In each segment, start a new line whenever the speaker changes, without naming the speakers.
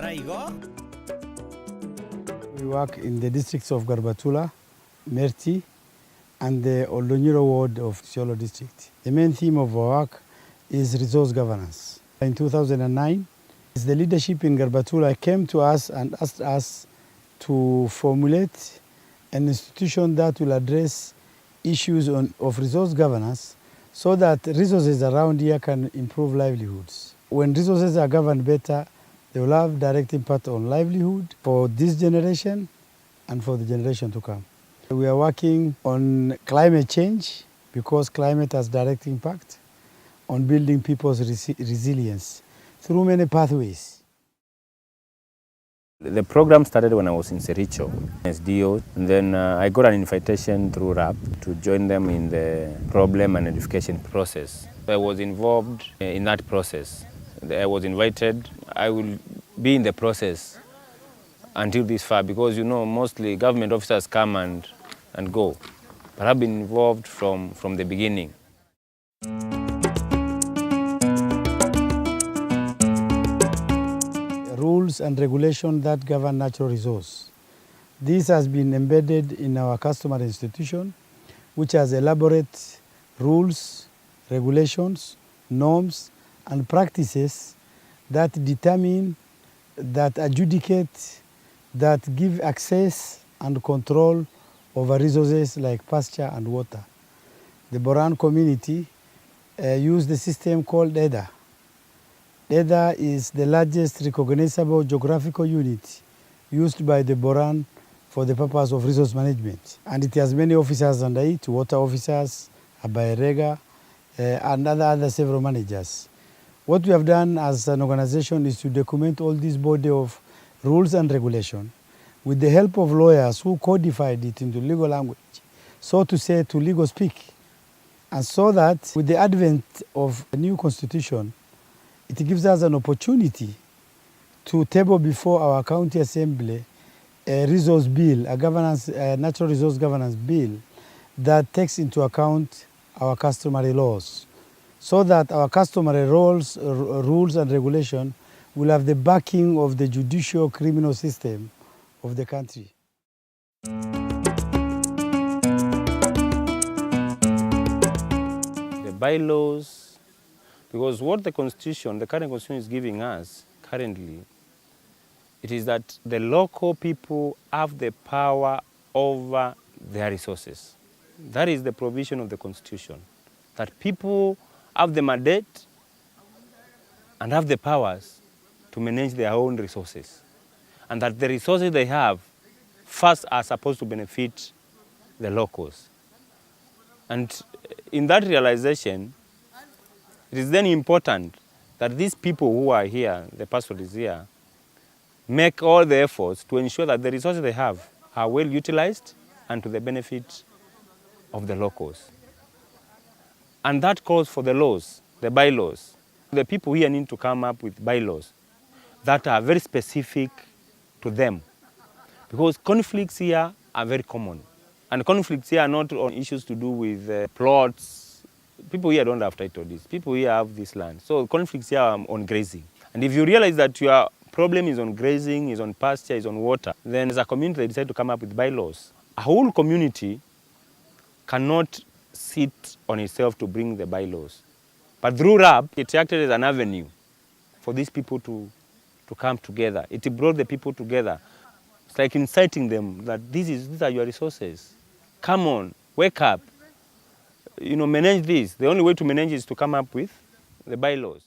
We work in the districts of Garbatula, Merti, and the Oldonyiro ward of Isiolo district. The main theme of our work is resource governance. In 2009, the leadership in Garbatula came to us and asked us to formulate an institution that will address issues of resource governance so that resources around here can improve livelihoods. When resources are governed better, they will have direct impact on livelihood for this generation and for the generation to come. We are working on climate change because climate has direct impact on building people's resilience through many pathways.
The program started when I was in Sericho, SDO, and then I got an invitation through RAP to join them in the problem and edification process. I was involved in that process. I was invited. I will be in the process until this far because, you know, mostly government officers come and go. But I've been involved from the beginning.
Rules and regulations that govern natural resource. This has been embedded in our customer institution, which has elaborate rules, regulations, norms, and practices that determine, that adjudicate, that give access and control over resources like pasture and water. The Boran community use the system called EDA. EDA is the largest recognizable geographical unit used by the Boran for the purpose of resource management. And it has many officers under it, water officers, Abaerega, and other several managers. What we have done as an organization is to document all this body of rules and regulation with the help of lawyers who codified it into legal language, so to say, to legal speak. And so that with the advent of a new constitution, it gives us an opportunity to table before our county assembly a resource bill, a natural resource governance bill that takes into account our customary laws, so that our customary rules and regulation will have the backing of the judicial criminal system of the country.
The bylaws, because what the Constitution, the current Constitution is giving us currently, it is that the local people have the power over their resources. That is the provision of the Constitution, that people have the mandate and have the powers to manage their own resources, and that the resources they have first are supposed to benefit the locals. And in that realization, it is then important that these people who are here, the pastoralists here, make all the efforts to ensure that the resources they have are well utilized and to the benefit of the locals. And that calls for the laws, the bylaws. The people here need to come up with bylaws that are very specific to them, because conflicts here are very common. And conflicts here are not on issues to do with plots. People here don't have title deeds. People here have this land. So conflicts here are on grazing. And if you realize that your problem is on grazing, is on pasture, is on water, then as a community they decide to come up with bylaws. A whole community cannot sit on itself to bring the bylaws. But through RAP, it acted as an avenue for these people to come together. It brought the people together. It's like inciting them that these are your resources. Come on, wake up. You know, manage this. The only way to manage is to come up with the bylaws.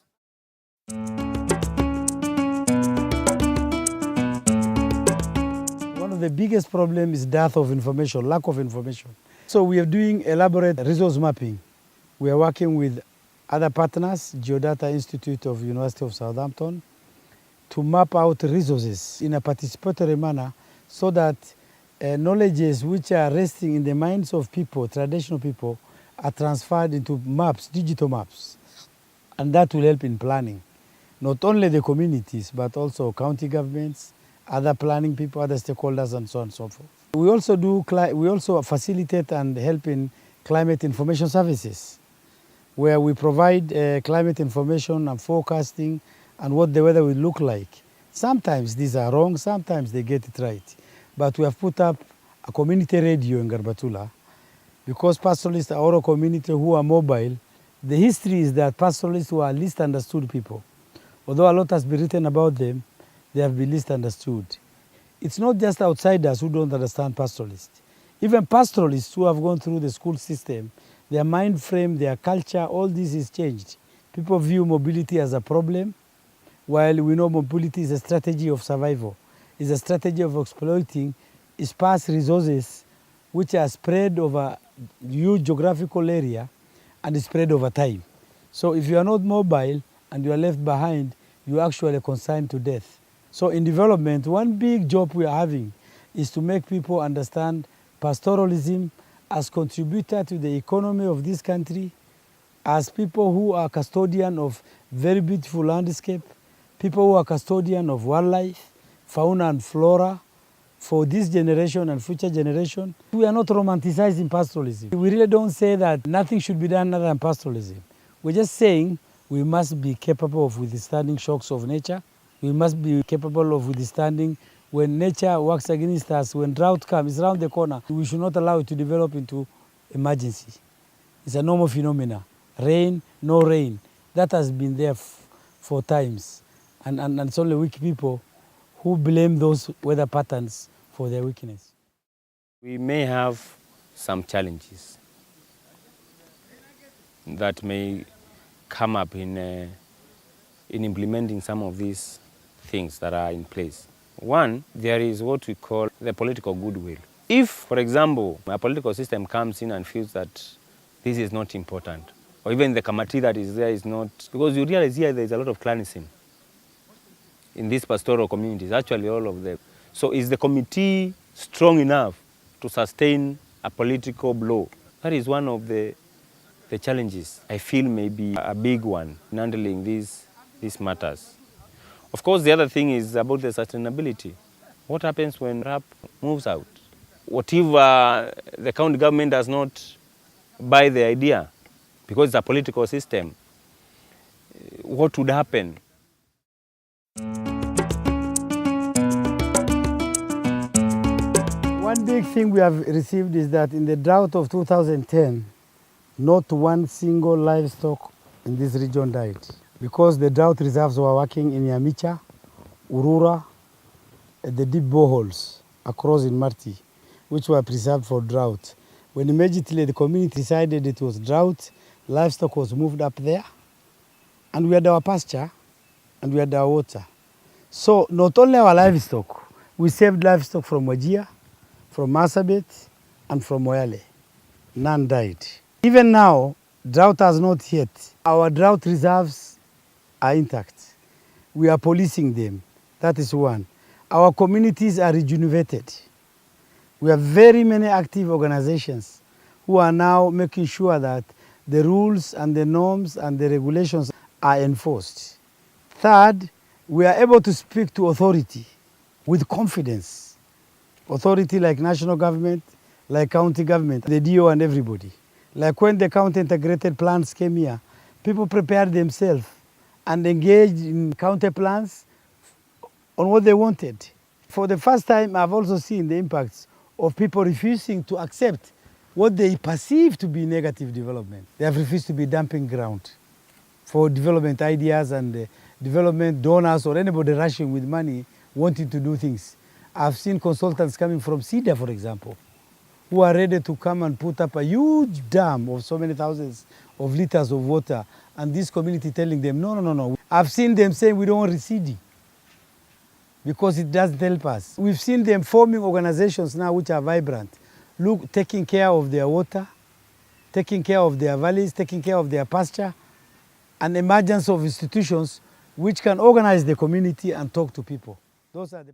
One of the biggest problems is dearth of information, lack of information. So we are doing elaborate resource mapping. We are working with other partners, Geodata Institute of University of Southampton, to map out resources in a participatory manner so that knowledges which are resting in the minds of people, traditional people, are transferred into maps, digital maps. And that will help in planning. Not only the communities, but also county governments, other planning people, other stakeholders, and so on and so forth. We also facilitate and help in climate information services, where we provide climate information and forecasting and what the weather will look like Sometimes these are wrong, sometimes they get it right. But we have put up a community radio in Garbatula because pastoralists are all a community who are mobile. The history is that pastoralists were least understood people. Although a lot has been written about them, they have been least understood. It's not just outsiders who don't understand pastoralists. Even pastoralists who have gone through the school system, their mind frame, their culture, all this is changed. People view mobility as a problem, while we know mobility is a strategy of survival. It's a strategy of exploiting sparse resources which are spread over huge geographical area and spread over time. So if you are not mobile and you are left behind, you are actually consigned to death. So in development, one big job we are having is to make people understand pastoralism as contributor to the economy of this country, as people who are custodian of very beautiful landscape, people who are custodian of wildlife, fauna and flora, for this generation and future generation. We are not romanticizing pastoralism. We really don't say that nothing should be done other than pastoralism. We're just saying we must be capable of withstanding shocks of nature. We must be capable of withstanding when nature works against us, when drought comes, it's around the corner. We should not allow it to develop into emergency. It's a normal phenomena. Rain, no rain. That has been there for times. And it's only weak people who blame those weather patterns for their weakness.
We may have some challenges that may come up in implementing some of these things that are in place. One, there is what we call the political goodwill. If, for example, a political system comes in and feels that this is not important, or even the committee that is there is not, because you realize here there is a lot of clanism in these pastoral communities, actually all of them. So is the committee strong enough to sustain a political blow? That is one of the challenges I feel may be a big one in handling these matters. Of course, the other thing is about the sustainability. What happens when RAP moves out? What if the county government does not buy the idea because it's a political system? What would happen?
One big thing we have received is that in the drought of 2010, not one single livestock in this region died, because the drought reserves were working in Yamicha, Urura, and the deep boreholes across in Marti, which were preserved for drought. When immediately the community decided it was drought, livestock was moved up there, and we had our pasture, and we had our water. So not only our livestock, we saved livestock from Wajir, from Marsabit, and from Moyale. None died. Even now, drought has not hit. Our drought reserves are intact. We are policing them. That is one. Our communities are rejuvenated. We have very many active organizations who are now making sure that the rules and the norms and the regulations are enforced. Third, we are able to speak to authority with confidence. Authority like national government, like county government, the DO and everybody. Like when the county integrated plans came here, people prepared themselves and engaged in county plans on what they wanted. For the first time, I've also seen the impacts of people refusing to accept what they perceive to be negative development. They have refused to be dumping ground for development ideas and development donors or anybody rushing with money wanting to do things. I've seen consultants coming from CEDA, for example, who are ready to come and put up a huge dam of so many thousands of liters of water, and this community telling them, no. I've seen them saying we don't want receding because it doesn't help us. We've seen them forming organizations now which are vibrant, taking care of their water, taking care of their valleys, taking care of their pasture, and emergence of institutions which can organize the community and talk to people. Those are the